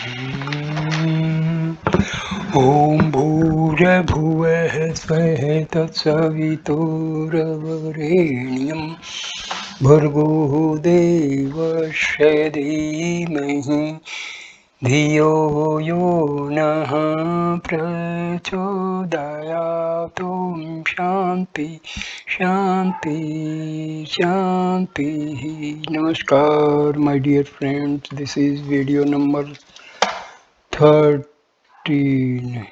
ॐ भूर्भुवः स्वः तत्सवितुर्वरेण्यं भर्गो देवस्य धीमहि धियो यो नः प्रचोदयात्। ॐ शान्ति शान्ति शान्ति. Namaskar, my dear friends. This is video number 13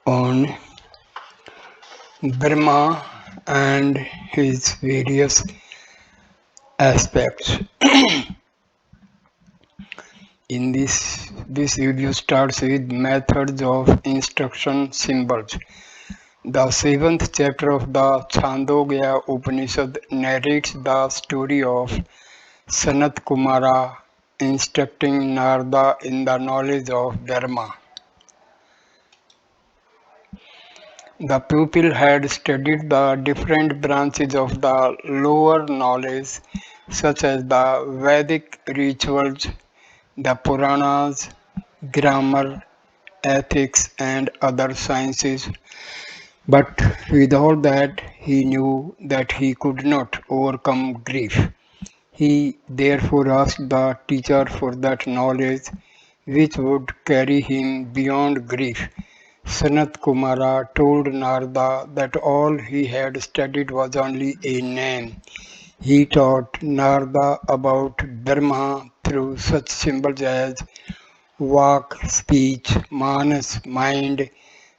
on Burma and his various aspects. In this video starts with methods of instruction symbols. The seventh chapter of the Chandogya Upanishad narrates the story of Sanat Kumara instructing Narada in the knowledge of Dharma. The pupil had studied the different branches of the lower knowledge, such as the Vedic rituals, the Puranas, grammar, ethics, and other sciences. But with all that, he knew that he could not overcome grief. He therefore asked the teacher for that knowledge which would carry him beyond grief. Sanat Kumara told Narada that all he had studied was only a name. He taught Narada about Brahma through such symbols as Vak, speech, Manas, mind,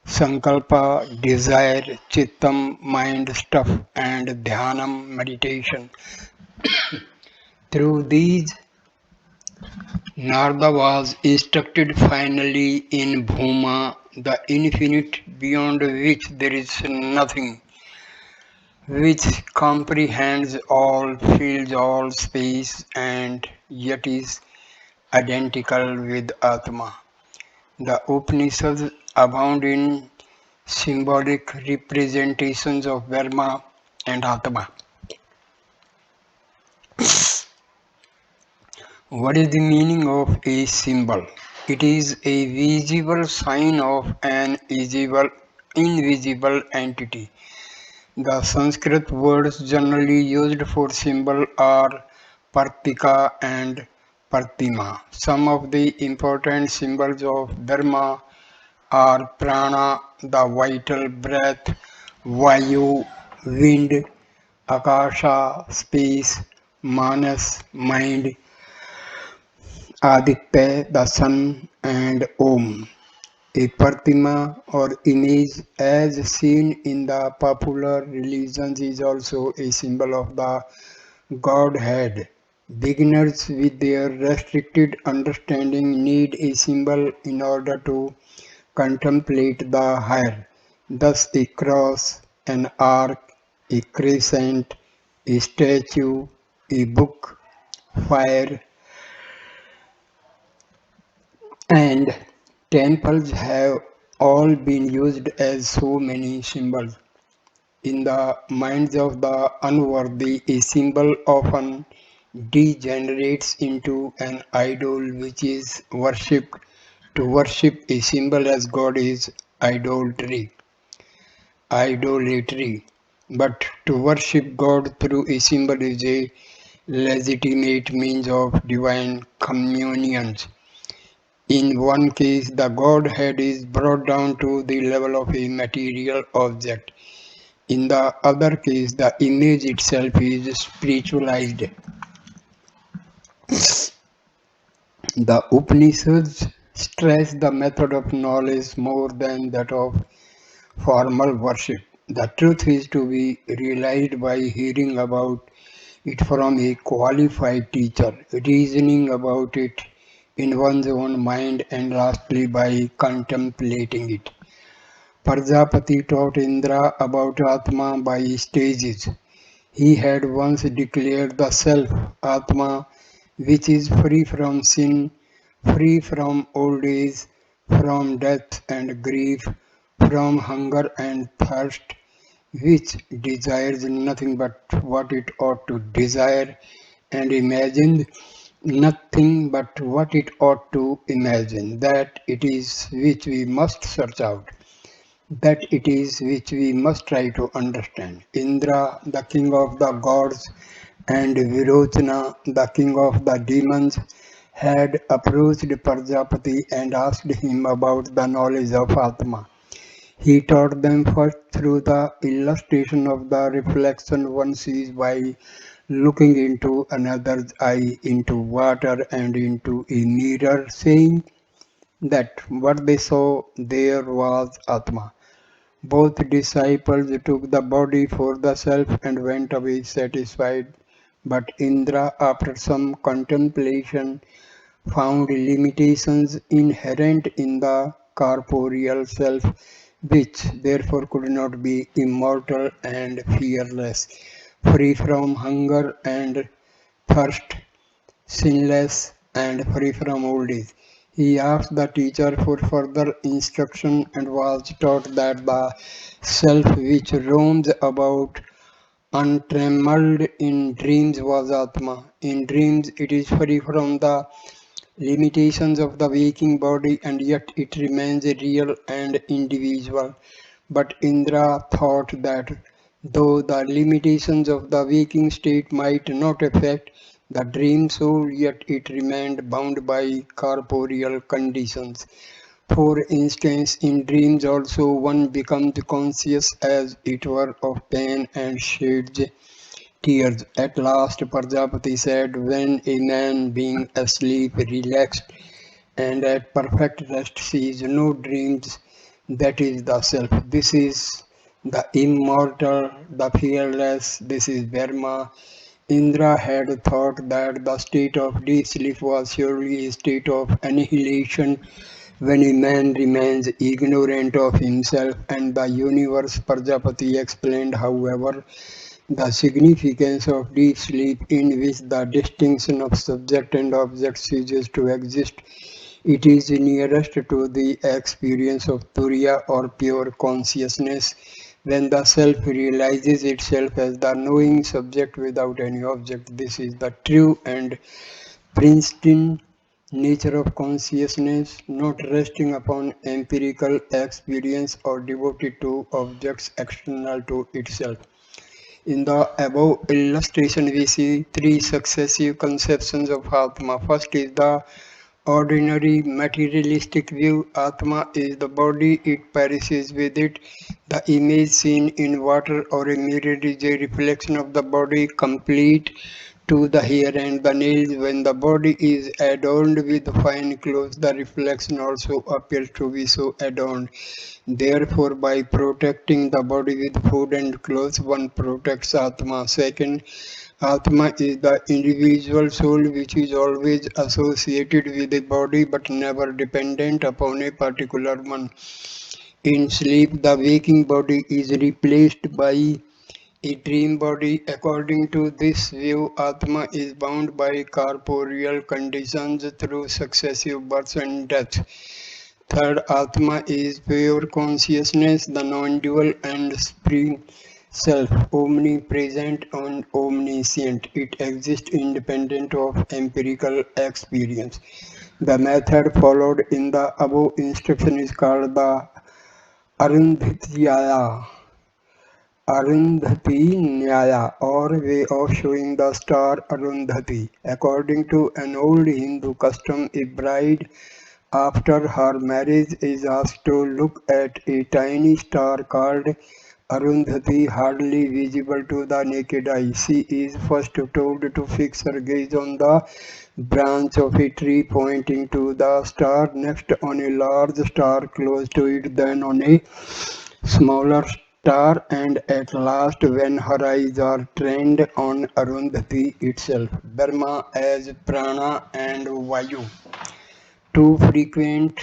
Sankalpa, desire, Chittam, mind, stuff, and Dhyanam, meditation. Through these, Narada was instructed finally in Bhuma, the infinite beyond which there is nothing, which comprehends all, fills all space, and yet is identical with Atma. The Upanishads abound in symbolic representations of Brahma and Atma. What is the meaning of a symbol? It is a visible sign of an invisible entity. The Sanskrit words generally used for symbol are Partika and Pratima. Some of the important symbols of Dharma are Prana, the vital breath, Vayu, wind, Akasha, space, Manas, mind, Aditya, the sun, and Om. A Pratima or image as seen in the popular religions is also a symbol of the Godhead. Beginners with their restricted understanding need a symbol in order to contemplate the higher. Thus a cross, an arc, a crescent, a statue, a book, fire, and temples have all been used as so many symbols. In the minds of the unworthy, a symbol often degenerates into an idol which is worshipped. To worship a symbol as God is idolatry. But to worship God through a symbol is a legitimate means of divine communion. In one case, the Godhead is brought down to the level of a material object. In the other case, the image itself is spiritualized. The Upanishads stress the method of knowledge more than that of formal worship. The truth is to be realized by hearing about it from a qualified teacher, reasoning about it in one's own mind, and lastly by contemplating it. Prajapati taught Indra about Atma by stages. He had once declared the self, Atma, which is free from sin, free from old age, from death and grief, from hunger and thirst, which desires nothing but what it ought to desire, and imagined nothing but what it ought to imagine, that it is which we must search out, that it is which we must try to understand. Indra, the king of the gods, and Virochana, the king of the demons, had approached Prajapati and asked him about the knowledge of Atma. He taught them first through the illustration of the reflection one sees by looking into another's eye, into water, and into a mirror, saying that what they saw there was Atma. Both disciples took the body for the self and went away satisfied. But Indra, after some contemplation, found limitations inherent in the corporeal self, which therefore could not be immortal and fearless, free from hunger and thirst, sinless, and free from old age. He asked the teacher for further instruction and was taught that the self which roams about untrammeled in dreams was Atma. In dreams, it is free from the limitations of the waking body and yet it remains real and individual. But Indra thought that though the limitations of the waking state might not affect the dream soul, yet it remained bound by corporeal conditions. For instance, in dreams also one becomes conscious as it were of pain and sheds tears. At last Prajapati said, when a man being asleep, relaxed, and at perfect rest sees no dreams, that is the self. This is the immortal, the fearless, this is Brahma. Indra had thought that the state of deep sleep was surely a state of annihilation when a man remains ignorant of himself and the universe. Prajapati explained, however, the significance of deep sleep in which the distinction of subject and object ceases to exist. It is nearest to the experience of Turiya or pure consciousness, when the self realizes itself as the knowing subject without any object. This is the true and pristine nature of consciousness, not resting upon empirical experience or devoted to objects external to itself. In the above illustration, we see three successive conceptions of Atma. First is the ordinary materialistic view. Atma is the body, it perishes with it. The image seen in water or a mirror is a reflection of the body, complete to the hair and the nails. When the body is adorned with fine clothes, the reflection also appears to be so adorned. Therefore, by protecting the body with food and clothes, one protects Atma. Second, Atma is the individual soul which is always associated with the body but never dependent upon a particular one. In sleep, the waking body is replaced by a dream body. According to this view, Atma is bound by corporeal conditions through successive births and deaths. Third, Atma is pure consciousness, the non-dual and supreme self, omnipresent and omniscient. It exists independent of empirical experience. The method followed in the above instruction is called the Arundhati Nyaya, or way of showing the star Arundhati. According to an old Hindu custom, a bride after her marriage is asked to look at a tiny star called Arundhati, hardly visible to the naked eye. She is first told to fix her gaze on the branch of a tree pointing to the star, next on a large star close to it, then on a smaller star, and at last, when her eyes are trained on Arundhati itself. Burma as Prana and Vayu. Two frequent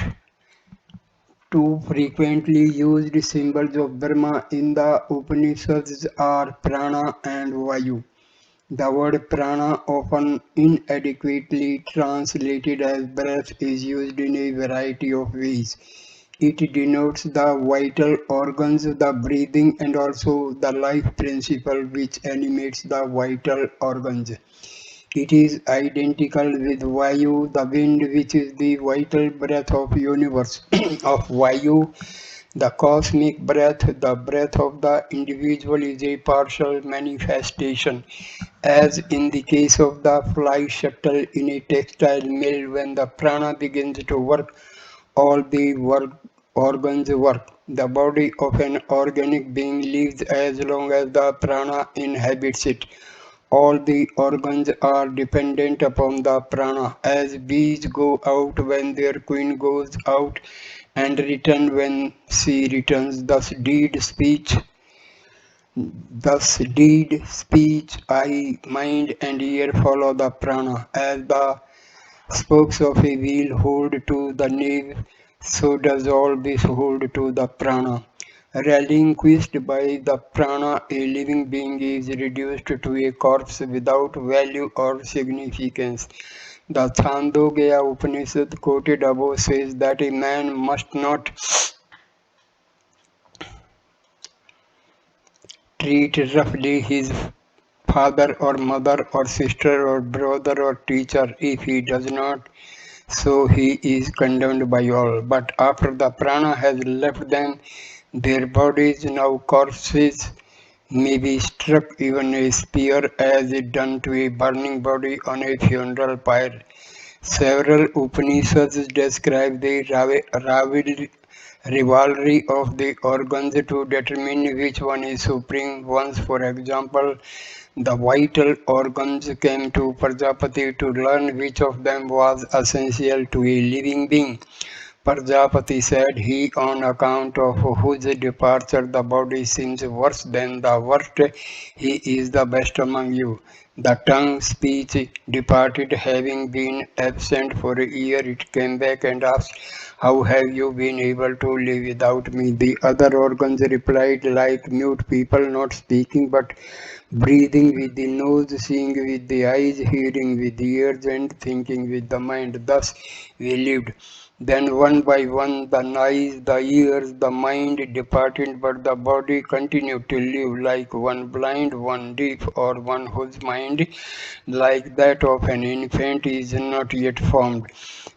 Two frequently used symbols of Brahma in the Upanishads are Prana and Vayu. The word prana, often inadequately translated as breath, is used in a variety of ways. It denotes the vital organs, the breathing, and also the life principle which animates the vital organs. It is identical with Vayu, the wind, which is the vital breath of universe. Of Vayu, the cosmic breath, the breath of the individual is a partial manifestation, as in the case of the fly shuttle in a textile mill. When the prana begins to work, all the organs work. The body of an organic being lives as long as the prana inhabits it. All the organs are dependent upon the prana. As bees go out when their queen goes out, and return when she returns. Thus deed, speech, eye, mind, and ear follow the prana. As the spokes of a wheel hold to the nave, so does all this hold to the prana. Relinquished by the prana, a living being is reduced to a corpse without value or significance. The Chandogya Upanishad quoted above says that a man must not treat roughly his father or mother or sister or brother or teacher. If he does not, so he is condemned by all. But after the prana has left them, their bodies, now corpses, may be struck even a spear as is done to a burning body on a funeral pyre. Several Upanishads describe the rivalry of the organs to determine which one is supreme. Once, for example, the vital organs came to Prajapati to learn which of them was essential to a living being. Prajapati said, "He on account of whose departure the body seems worse than the worst, he is the best among you." The tongue, speech, departed, having been absent for a year, it came back and asked, "How have you been able to live without me?" The other organs replied, like mute people, not speaking but breathing with the nose, seeing with the eyes, hearing with the ears, and thinking with the mind. Thus we lived. Then one by one the eyes, the ears, the mind departed, but the body continued to live, like one blind, one deaf, or one whose mind, like that of an infant, is not yet formed.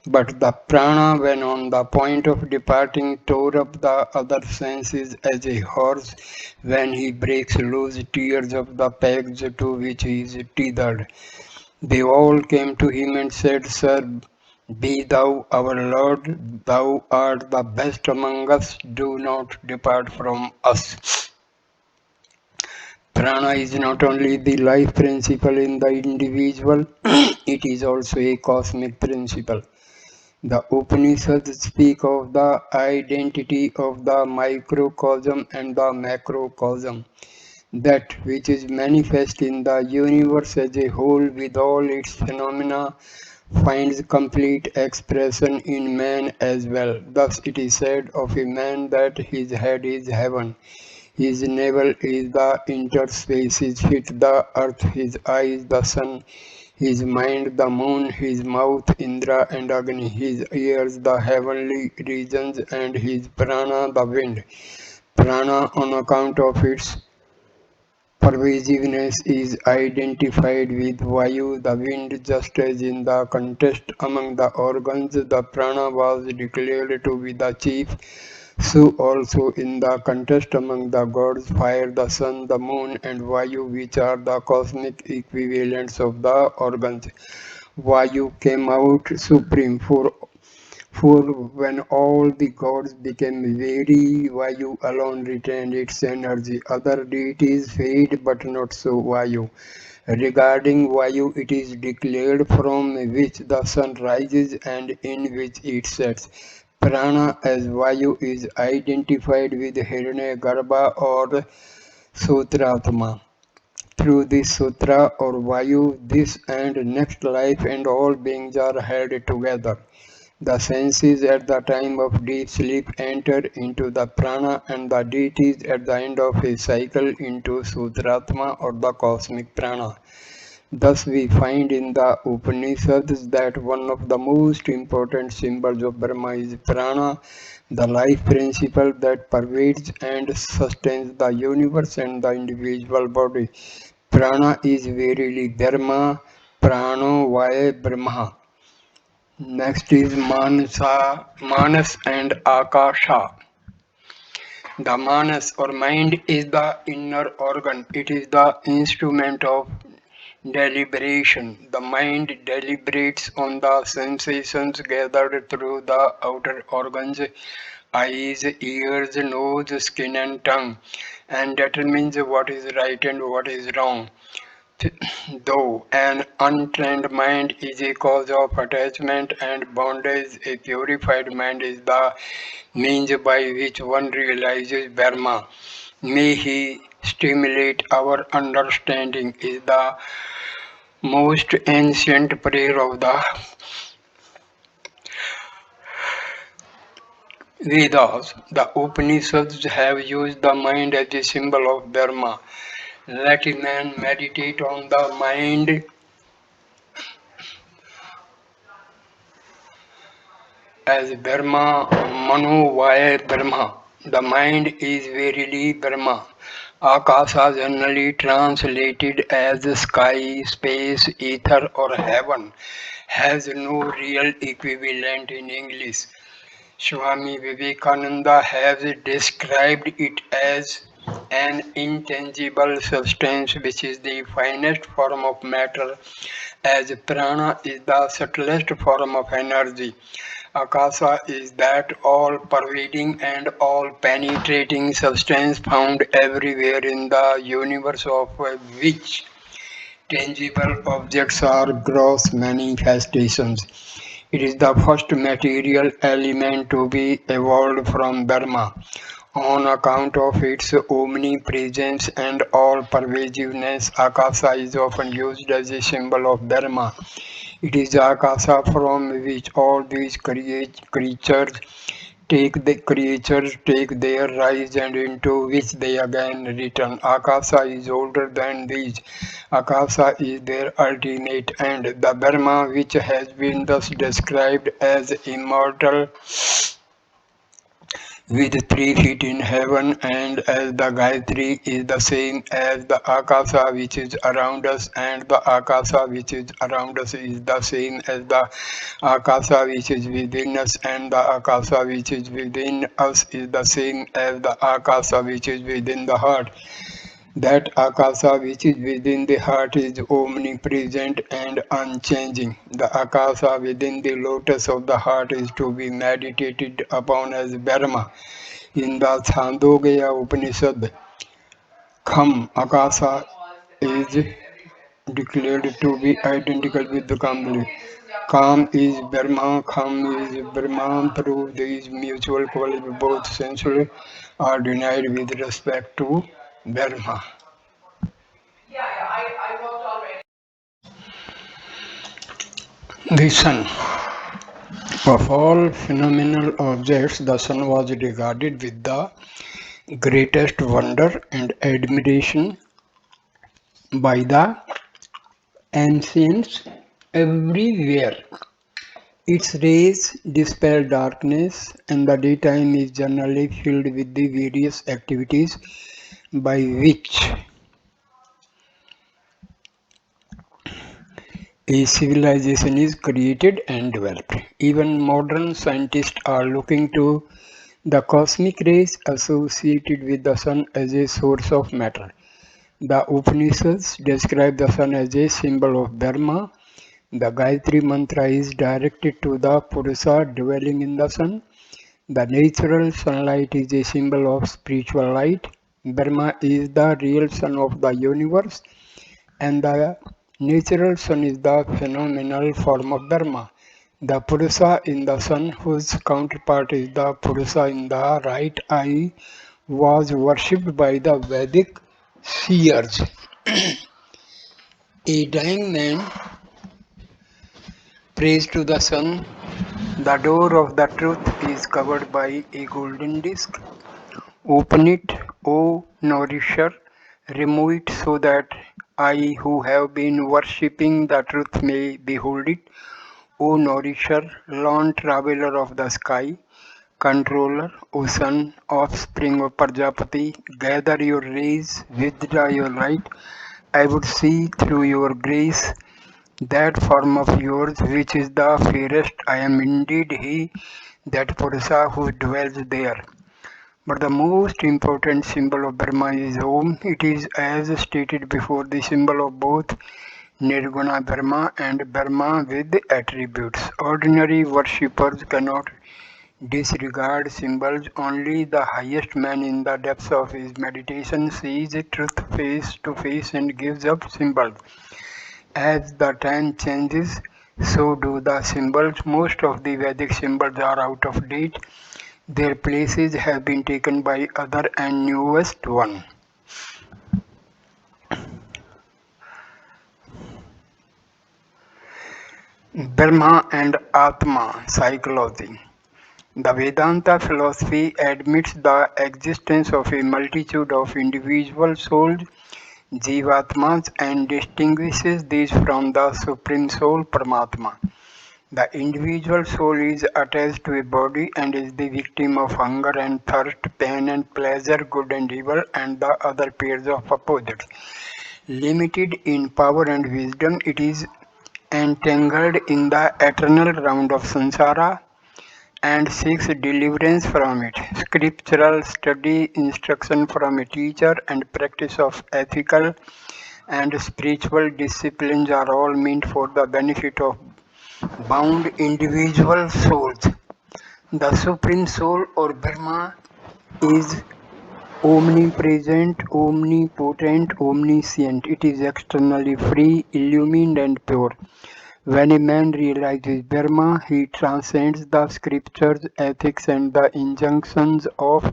But the prana, when on the point of departing, tore up the other senses as a horse when he breaks loose tears of the pegs to which he is tethered. They all came to him and said, "Sir, be thou our Lord, thou art the best among us, do not depart from us." Prana is not only the life principle in the individual, it is also a cosmic principle. The Upanishads speak of the identity of the microcosm and the macrocosm, that which is manifest in the universe as a whole with all its phenomena finds complete expression in man as well. Thus it is said of a man that his head is heaven, his navel is the interspace, his feet the earth, his eyes the sun, his mind the moon, his mouth Indra and Agni, his ears the heavenly regions, and his prana the wind. Prana, on account of its pervasiveness, is identified with Vayu, the wind, just as in the contest among the organs the prana was declared to be the chief, so also in the contest among the gods, fire, the sun, the moon, and Vayu, which are the cosmic equivalents of the organs. Vayu came out supreme, for when all the gods became weary, Vayu alone retained its energy. Other deities fade, but not so Vayu. Regarding Vayu, it is declared from which the sun rises and in which it sets. Prana as Vayu is identified with Hiranyagarbha or Sutratma. Through this sutra or Vayu, this and next life and all beings are held together. The senses at the time of deep sleep enter into the prana, and the deities at the end of a cycle into Sutratma or the cosmic prana. Thus we find in the Upanishads that one of the most important symbols of Brahma is prana, the life principle that pervades and sustains the universe and the individual body. Prana is verily dharma, Prana Brahma. Next is Manas and Akasha. The manas or mind is the inner organ. It is the instrument of deliberation. The mind deliberates on the sensations gathered through the outer organs, eyes, ears, nose, skin, and tongue, and determines what is right and what is wrong. Though an untrained mind is a cause of attachment and bondage, a purified mind is the means by which one realizes Brahma. May he stimulate our understanding is the most ancient prayer of the Vedas. The Upanishads have used the mind as a symbol of Brahma. Let a man meditate on the mind as Brahma, Mano Vaya Brahma. The mind is verily Brahma. Akasa generally translated as sky, space, ether or heaven has no real equivalent in English. Swami Vivekananda has described it as an intangible substance which is the finest form of matter, as prana is the subtlest form of energy. Akasa is that all pervading and all penetrating substance found everywhere in the universe, of which tangible objects are gross manifestations. It is the first material element to be evolved from Burma. On account of its omnipresence and all pervasiveness, Akasa is often used as a symbol of Burma. It is Akasa from which all these creatures take their rise and into which they again return. Akasa is older than these. Akasa is their ultimate end. The Brahma, which has been thus described as immortal, with 3 feet in heaven, and as the Gayatri is the same as the Akasa which is around us, and the Akasa which is around us is the same as the Akasa which is within us, and the Akasa which is within us is the same as the Akasa which is within the heart. That Akasa which is within the heart is omnipresent and unchanging. The Akasa within the lotus of the heart is to be meditated upon as Brahma. In the Chandogya Upanishad, Kham Akasa is declared to be identical with the Kamli. Kam is Brahma, Kham is Brahman. Through these mutual qualities, both sensually are denied with respect to Brahma. The sun. Of all phenomenal objects, the sun was regarded with the greatest wonder and admiration by the ancients everywhere. Its rays dispel darkness, and the daytime is generally filled with the various activities by which a civilization is created and developed. Even modern scientists are looking to the cosmic rays associated with the sun as a source of matter. The Upanishads describe the sun as a symbol of Dharma. The Gayatri mantra is directed to the Purusha dwelling in the sun. The natural sunlight is a symbol of spiritual light. Brahma is the real sun of the universe, and the natural sun is the phenomenal form of Brahma. The Purusha in the sun, whose counterpart is the Purusha in the right eye, was worshipped by the Vedic seers. A dying man prays to the sun. The door of the truth is covered by a golden disc. Open it, O nourisher, remove it so that I who have been worshipping the truth may behold it. O nourisher, lone traveler of the sky, controller, O sun, offspring of Prajapati, gather your rays, withdraw your light. I would see through your grace That form of yours which is the fairest, I am indeed he, that Purusha who dwells there. But the most important symbol of Brahma is Om. It is, as stated before, the symbol of both Nirguna Brahma and Brahma with attributes. Ordinary worshippers cannot disregard symbols. Only the highest man in the depths of his meditation sees truth face to face and gives up symbols. As the time changes, so do the symbols. Most of the Vedic symbols are out of date. Their places have been taken by other and newest one. Brahma and Atma psychology. The Vedanta philosophy admits the existence of a multitude of individual souls, jivatmas, and distinguishes these from the Supreme Soul, Paramatma. The individual soul is attached to a body and is the victim of hunger and thirst, pain and pleasure, good and evil, and the other pairs of opposites. Limited in power and wisdom, it is entangled in the eternal round of samsara and seeks deliverance from it. Scriptural study, instruction from a teacher, and practice of ethical and spiritual disciplines are all meant for the benefit of bound individual souls. The Supreme Soul or Brahma is omnipresent, omnipotent, omniscient. It is externally free, illumined, and pure. When a man realizes Brahma, he transcends the scriptures, ethics, and the injunctions of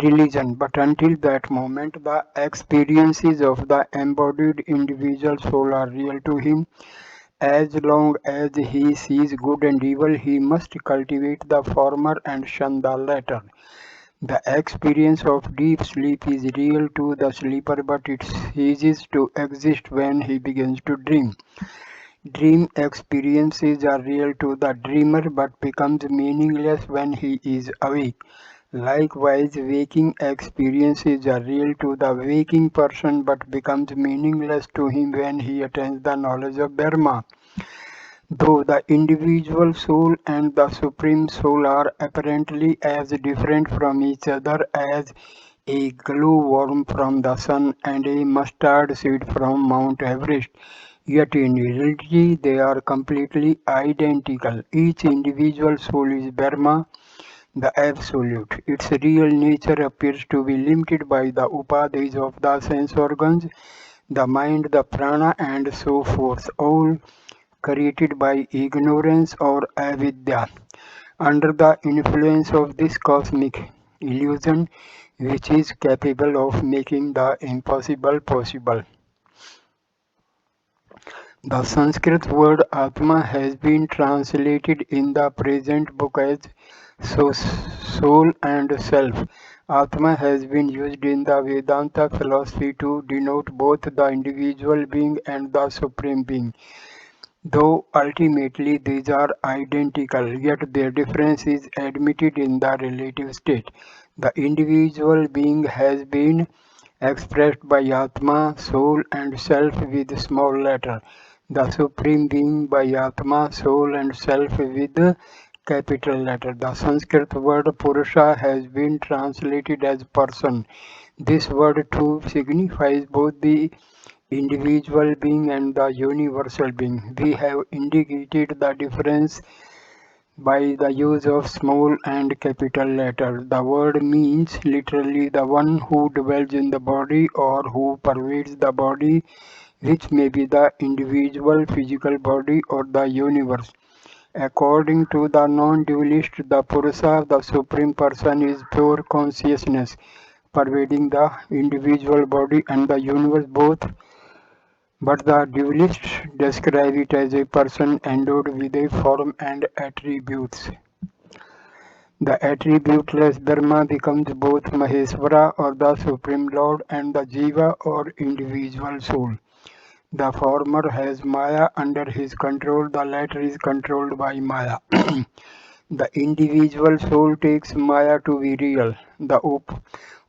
religion. But until that moment, the experiences of the embodied individual soul are real to him. As long as he sees good and evil, he must cultivate the former and shun the latter. The experience of deep sleep is real to the sleeper, but it ceases to exist when he begins to dream. Dream experiences are real to the dreamer but becomes meaningless when he is awake. Likewise, waking experiences are real to the waking person but becomes meaningless to him when he attains the knowledge of Dharma. Though the individual soul and the supreme soul are apparently as different from each other as a glowworm from the sun and a mustard seed from Mount Everest, yet in reality they are completely identical. Each individual soul is Brahma, the Absolute. Its real nature appears to be limited by the upadhis of the sense organs, the mind, the prana, and so forth, all created by ignorance or avidya. Under the influence of this cosmic illusion, which is capable of making the impossible possible. The Sanskrit word Atma has been translated in the present book as soul and self. Atma has been used in the Vedanta philosophy to denote both the individual being and the supreme being. Though ultimately these are identical, yet their difference is admitted in the relative state. The individual being has been expressed by Atma, soul and self with small letter. The supreme being by Atma, soul and self with capital letter. The Sanskrit word Purusha has been translated as person. This word too signifies both the individual being and the universal being. We have indicated the difference by the use of small and capital letters. The word means literally the one who dwells in the body or who pervades the body, which may be the individual physical body or the universe. According to the non-dualist, the Purusha, the Supreme Person, is pure consciousness, pervading the individual body and the universe both, but the dualists describe it as a person endowed with a form and attributes. The attributeless Dharma becomes both Mahesvara or the Supreme Lord and the Jiva or individual soul. The former has Maya under his control, the latter is controlled by Maya. The individual soul takes Maya to be real. The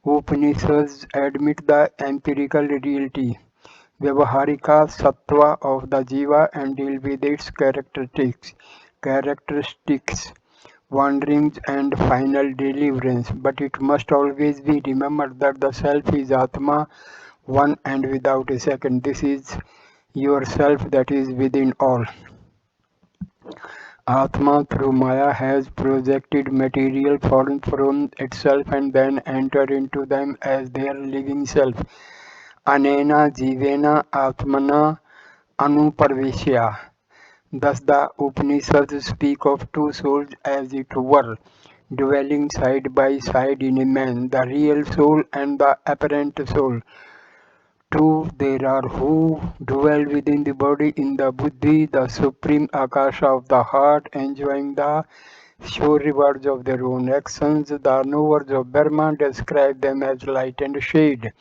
Upanishads admit the empirical reality. Vyavaharika Sattva of the Jiva and deal with its characteristics, wanderings and final deliverance. But it must always be remembered that the self is Atma, one and without a second. This is yourself that is within all. Atma through Maya has projected material forms from itself and then entered into them as their living self. Anena Jivena Atmana Anuparveshya. Thus the Upanishads speak of two souls as it were, dwelling side by side in a man, the real soul and the apparent soul. Two, there are who dwell within the body in the buddhi, the supreme akasha of the heart, enjoying the sure rewards of their own actions. The knowers of Burma describe them as light and shade.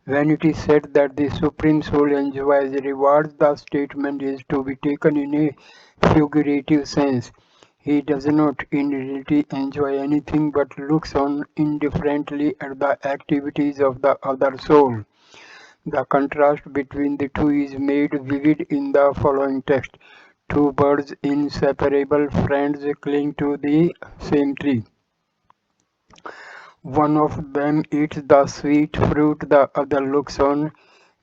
When it is said that the Supreme Soul enjoys rewards, the statement is to be taken in a figurative sense. He does not in reality enjoy anything but looks on indifferently at the activities of the other soul. The contrast between the two is made vivid in the following text. Two birds, inseparable friends, cling to the same tree. One of them eats the sweet fruit, the other looks on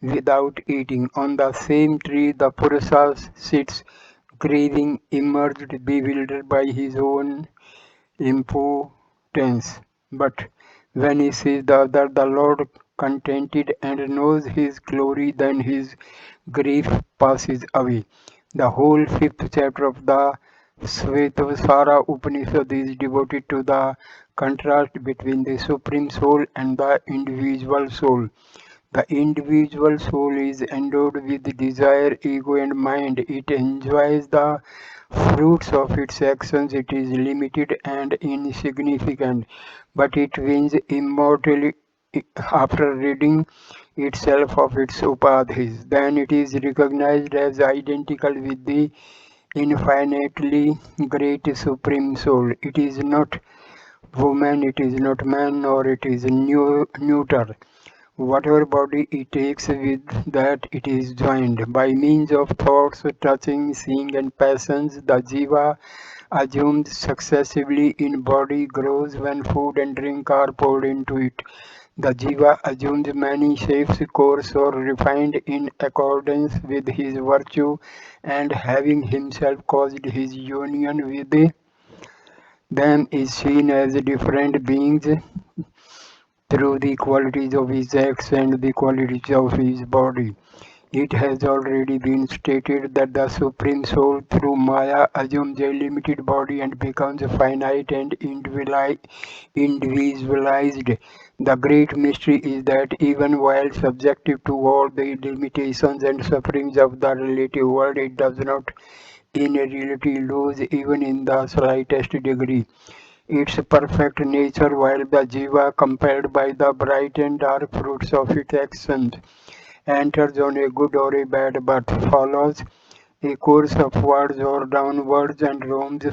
without eating. On the same tree the Purusha sits, grieving, emerged, bewildered by his own impotence. But when he sees the other, the Lord, contented and knows his glory, then his grief passes away. The whole fifth chapter of the Svetasvara Upanishad is devoted to the contrast between the Supreme Soul and the individual soul. The individual soul is endowed with desire, ego, and mind. It enjoys the fruits of its actions. It is limited and insignificant, but it wins immortality after ridding itself of its upadhis. Then it is recognized as identical with the infinitely great Supreme Soul. It is not woman, it is not man, nor it is neuter. Whatever body it takes, with that it is joined. By means of thoughts, touching, seeing, and passions, the jiva, assumed successively in body, grows when food and drink are poured into it. The jiva assumes many shapes, coarse or refined, in accordance with his virtue, and having himself caused his union with them, is seen as different beings through the qualities of his acts and the qualities of his body. It has already been stated that the Supreme Soul through Maya assumes a limited body and becomes finite and individualized. The great mystery is that even while subjective to all the limitations and sufferings of the relative world, it does not in reality lose even in the slightest degree its perfect nature, while the jiva, compelled by the bright and dark fruits of its actions, enters on a good or a bad birth, follows a course upwards or downwards, and roams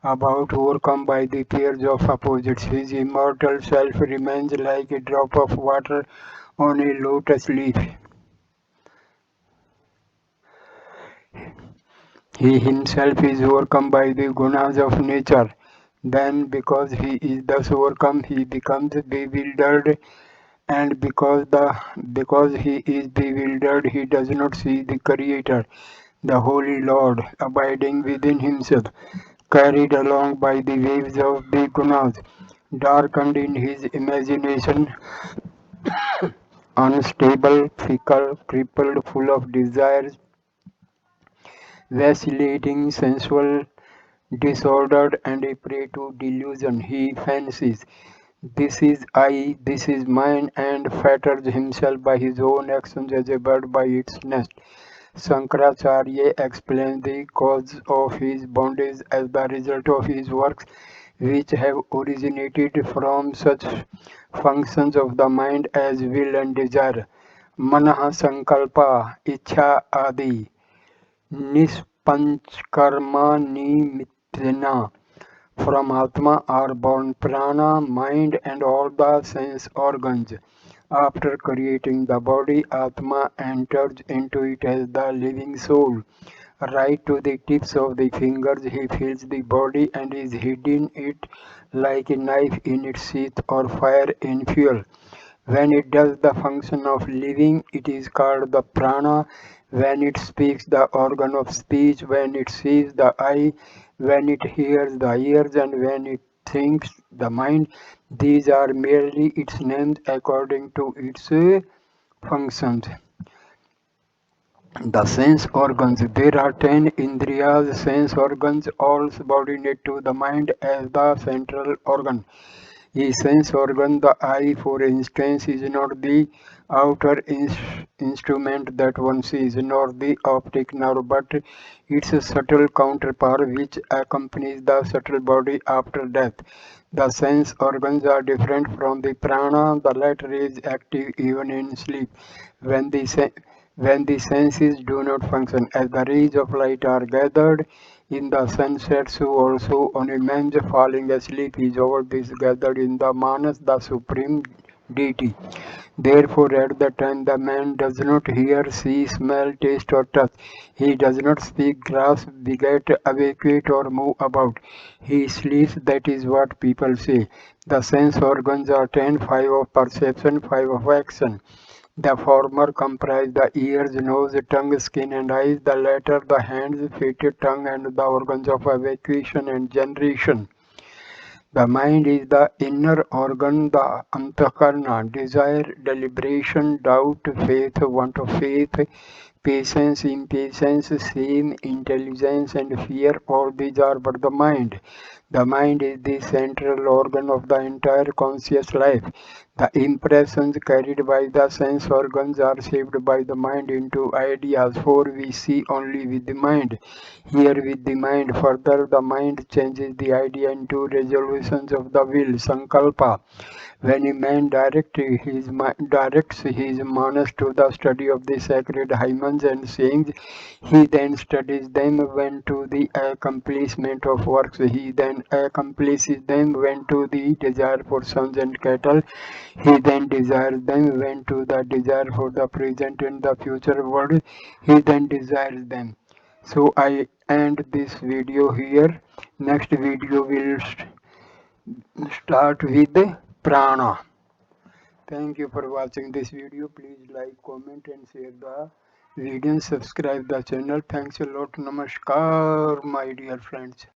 about overcome by the pairs of opposites. His immortal self remains like a drop of water on a lotus leaf. He himself is overcome by the gunas of nature. Then, because he is thus overcome, he becomes bewildered, and because he is bewildered, he does not see the Creator, the Holy Lord, abiding within himself, carried along by the waves of the gunas, darkened in his imagination, unstable, fickle, crippled, full of desires, vacillating, sensual, disordered, and a prey to delusion. He fancies, "This is I, this is mine," and fetters himself by his own actions as a bird by its nest. Shankaracharya explains the cause of his bondage as the result of his works, which have originated from such functions of the mind as will and desire, manaha sankalpa, ichha adi, nispanchkarma nimittena. From Atma are born prana, mind, and all the sense organs. After creating the body, Atma enters into it as the living soul. Right to the tips of the fingers, he feels the body and is hidden it like a knife in its sheath or fire in fuel. When it does the function of living, it is called the prana. When it speaks, the organ of speech. When it sees, the eye. When it hears, the ears. And when it thinks, the mind. These are merely its names according to its functions. The sense organs. There are 10 indriyas, sense organs, all subordinate to the mind as the central organ. A sense organ, the eye, for instance, is not the outer instrument that one sees, nor the optic nerve, but its subtle counterpart which accompanies the subtle body after death. The sense organs are different from the prana. The latter is active even in sleep. When the when the senses do not function, as the rays of light are gathered in the sunset, so also on a man's falling asleep is all this gathered in the manas, the supreme deity. Therefore, at the time the man does not hear, see, smell, taste, or touch. He does not speak, grasp, beget, evacuate, or move about. He sleeps, that is what people say. The sense organs are 10, 5 of perception, 5 of action. The former comprise the ears, nose, tongue, skin, and eyes. The latter the hands, feet, tongue, and the organs of evacuation and generation. The mind is the inner organ, the antakarna, desire, deliberation, doubt, faith, want of faith, patience, impatience, shame, intelligence, and fear. All these are but the mind. The mind is the central organ of the entire conscious life. The impressions carried by the sense organs are shaped by the mind into ideas, for we see only with the mind, hear with the mind. Further, the mind changes the idea into resolutions of the will, sankalpa. When a man directs his manas to the study of the sacred hymns and sayings, he then studies them when to the accomplishment of works. He then accomplishes them when to the desire for sons and cattle. He then desires them when to the desire for the present and the future world. He then desires them. So I end this video here. Next video will start with prana. Thank you for watching this video. Please like, comment and share the video and subscribe the channel. Thanks a lot. Namaskar, my dear friends.